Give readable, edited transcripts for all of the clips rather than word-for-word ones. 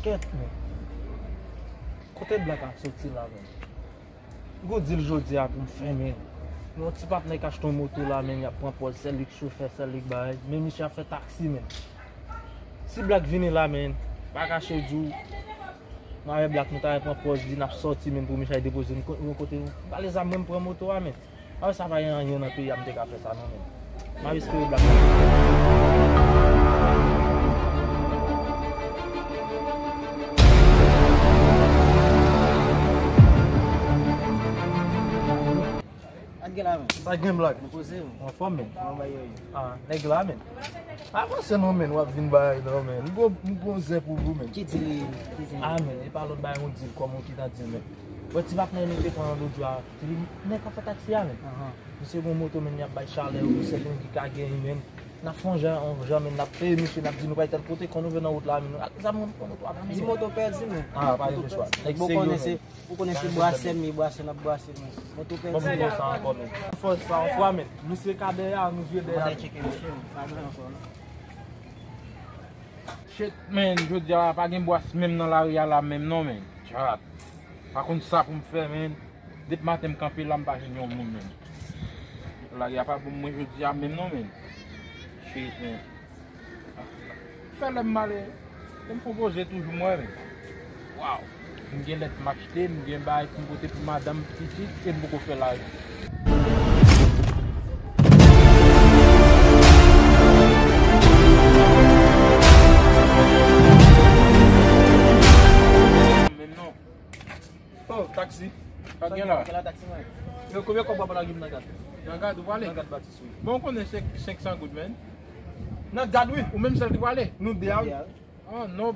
Chet men. Kote blak ap soti la men. Go dil jodi a pou m'fè men. Non ti pap nek achton moto la men, ya pran pol, sel lik chauffeur, sel lik bay. Men mi a fè taxi men. Si blak vini la men, pa kache djou. Mare blak nou ta pran pol di nap sorti men pou mi chay depoze yon kote. Ba les am men pran moto a men. Awe sa va yon nan pi yam dek a fè sa nan men. Ma espere blak. Sa gen blak? An fòm men? Neg la men? Avan se nou men wap vin bay nou men. Mwen zè pou vou men. Ki dili? Men, e palot bay yon dil komon ki tan dil men. Wè ti vap nan yon te kon an do djwa. Ti li, nek a fè taksi ya men. Mwen se yon moto men yap bay chale ou se yon ki kage yon men. Na fon jan men, na pe misye, na di nou bay tel kote kon nou ven nan wot la men. Zam moun kon nou to adan men. Di moto perdi men. Pa yon chwa. Ou konese boase mi, boase na boase men. Moto perdi. Mwen mwen sa an kon men. Fos sa an fwa men. Nou se kade ya, nou vye de ya. Mwen cheke misye men. Fagre an kon. Shit men, jodi a pa gen boase menm nan la ria la menm non men. Chat. Pa kon sa pou m'fè men. Dep matem kampi la mpa jen yon moun men. La ria pa pou mwen jodi a menm non men. Shit men. Fè lem male. Lem propose toujou mwen men. Wow. Mwen gen let m'achete, mwen gen bay pou mpote pou madame piti, se mboko fè la ria. Taxi. Kage la? Kage la taxi mwen. Yo koumye kon pa la gim nan gad? Nan gad ou wale? Nan gad batis oui. Bon konen 500 goud men? Nan gad oui. Ou menm sel di wale? Nou de a oui. Ah non,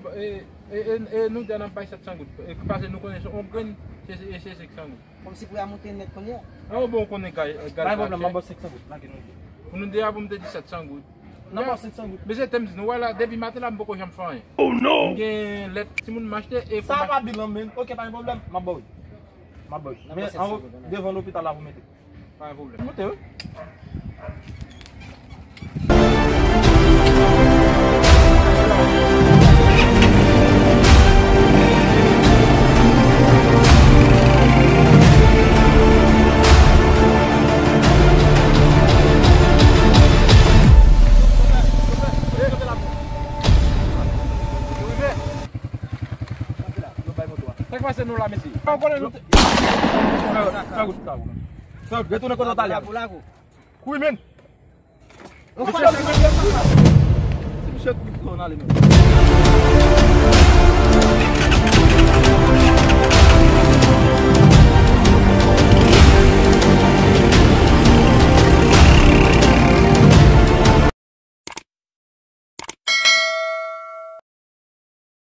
nou de nan pay 700 goud. Pase nou konen on pren se 500 goud. Kom si pou ya monte net konye? Ah bon konen gad. Nan bon nan mabot 500 goud. Nan gen nou. Pou nou de a pou mte di 700 goud. Nan mabot 500 goud. Beze tem di nou wala, debi maten la mboko jam fanyen. Oh non! Gen let si moun m'achete e Sa va bilan men. Ok, pa yon problem. Mabot oui. Mabot. Men an devant l'hôpital la vous mettez. Pas un problème. Montez oui. Fè nou la mesi. Fè retourne kon Natalia. Kou men. Si Michel kou nan ale men.